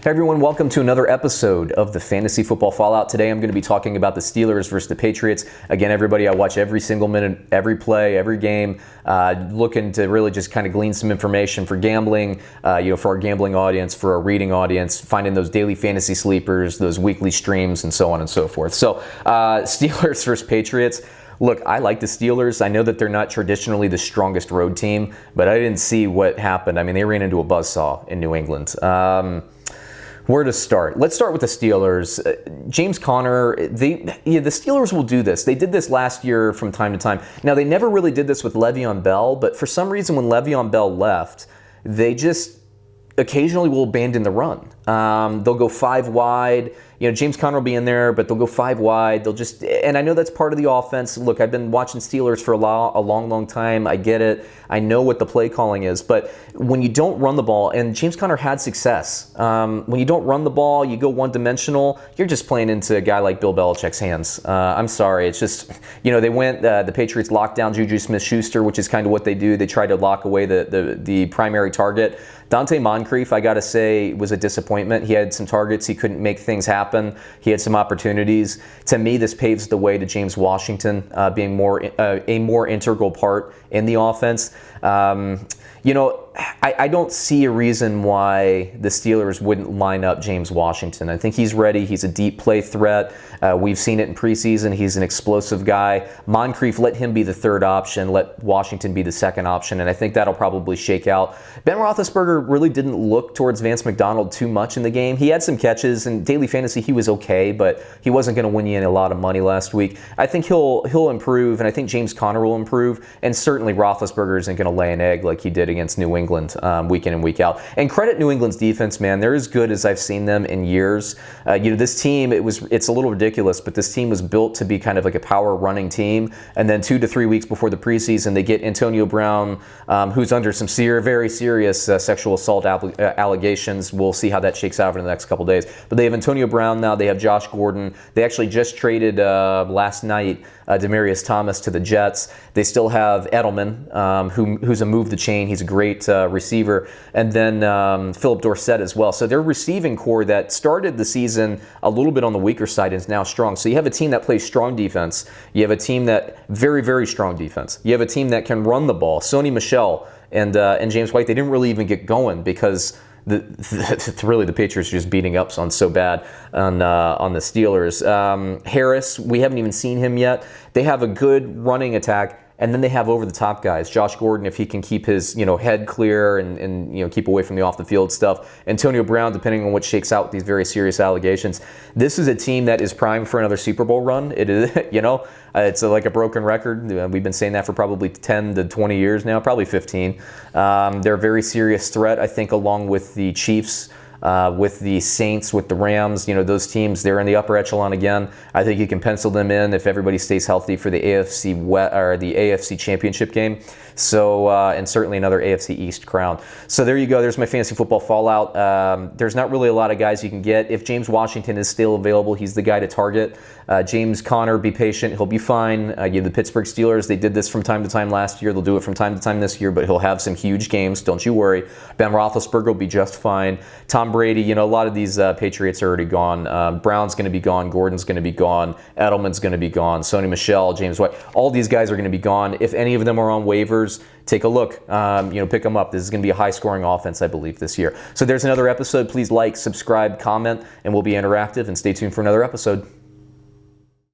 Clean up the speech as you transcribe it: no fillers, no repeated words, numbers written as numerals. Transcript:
Hey everyone, welcome to another episode of the Fantasy Football Fallout. Today I'm going to be talking about the Steelers versus the Patriots. Again, everybody, I watch every single minute, every play, every game, looking to really just kind of glean some information for gambling, for our gambling audience, for our reading audience, finding those daily fantasy sleepers, those weekly streams, and so on and so forth. So, Steelers versus Patriots. Look, I like the Steelers. I know that they're not traditionally the strongest road team, but I didn't see what happened. I mean, they ran into a buzzsaw in New England. Where to start? Let's start with the Steelers. James Conner, the Steelers will do this. They did this last year from time to time. Now, they never really did this with Le'Veon Bell, but for some reason when Le'Veon Bell left, they just occasionally will abandon the run. They'll go five wide. James Conner will be in there, but they'll go five wide. And I know that's part of the offense. Look, I've been watching Steelers for a long time. I get it. I know what the play calling is. But when you don't run the ball, and James Conner had success, when you don't run the ball, you go one-dimensional, you're just playing into a guy like Bill Belichick's hands. I'm sorry. It's just, they went, the Patriots locked down Juju Smith-Schuster, which is kind of what they do. They try to lock away the primary target. Dante Moncrief, I got to say, was a disappointment. He had some targets. He couldn't make things happen. He had some opportunities. To me, this paves the way to James Washington being a more integral part in the offense. I don't see a reason why the Steelers wouldn't line up James Washington. I think he's ready. He's a deep play threat. We've seen it in preseason. He's an explosive guy. Moncrief, let him be the third option. Let Washington be the second option, and I think that'll probably shake out. Ben Roethlisberger really didn't look towards Vance McDonald too much in the game. He had some catches. In daily fantasy, he was okay, but he wasn't going to win you a lot of money last week. I think he'll improve, and I think James Conner will improve, and certainly Roethlisberger isn't going to lay an egg like he did against New England week in and week out. And credit New England's defense, man. They're as good as I've seen them in years. This team, it's a little ridiculous, but this team was built to be kind of like a power running team. And then 2 to 3 weeks before the preseason, they get Antonio Brown, who's under some very serious sexual assault allegations. We'll see how that shakes out over the next couple days. But they have Antonio Brown now. They have Josh Gordon. They actually just traded last night Demaryius Thomas to the Jets. They still have Edelman, who's a move the chain. He's a great receiver. And then Philip Dorsett as well. So their receiving core that started the season a little bit on the weaker side is now strong. So you have a team that plays strong defense. You have a team that very strong defense. You have a team that can run the ball. Sony Michel and James White, they didn't really even get going because really the Patriots are just beating up on so bad on the Steelers. Harris, we haven't even seen him yet. They have a good running attack, and then they have over-the-top guys. Josh Gordon, if he can keep his head clear and keep away from the off-the-field stuff. Antonio Brown, depending on what shakes out with these very serious allegations. This is a team that is primed for another Super Bowl run. It is, it's like a broken record. We've been saying that for probably 10 to 20 years now, probably 15. They're a very serious threat, I think, along with the Chiefs. With the Saints, with the Rams, those teams, they're in the upper echelon again. I think you can pencil them in if everybody stays healthy for the AFC Championship game. So, and certainly another AFC East crown. So there you go. There's my fantasy football fallout. There's not really a lot of guys you can get. If James Washington is still available, he's the guy to target. James Conner, be patient. He'll be fine. The Pittsburgh Steelers, they did this from time to time last year. They'll do it from time to time this year, but he'll have some huge games. Don't you worry. Ben Roethlisberger will be just fine. Tom Brady, a lot of these Patriots are already gone. Brown's going to be gone. Gordon's going to be gone. Edelman's going to be gone. Sony Michel, James White. All these guys are going to be gone. If any of them are on waivers, take a look. Pick them up. This is going to be a high-scoring offense, I believe, this year. So there's another episode. Please like, subscribe, comment, and we'll be interactive. And stay tuned for another episode.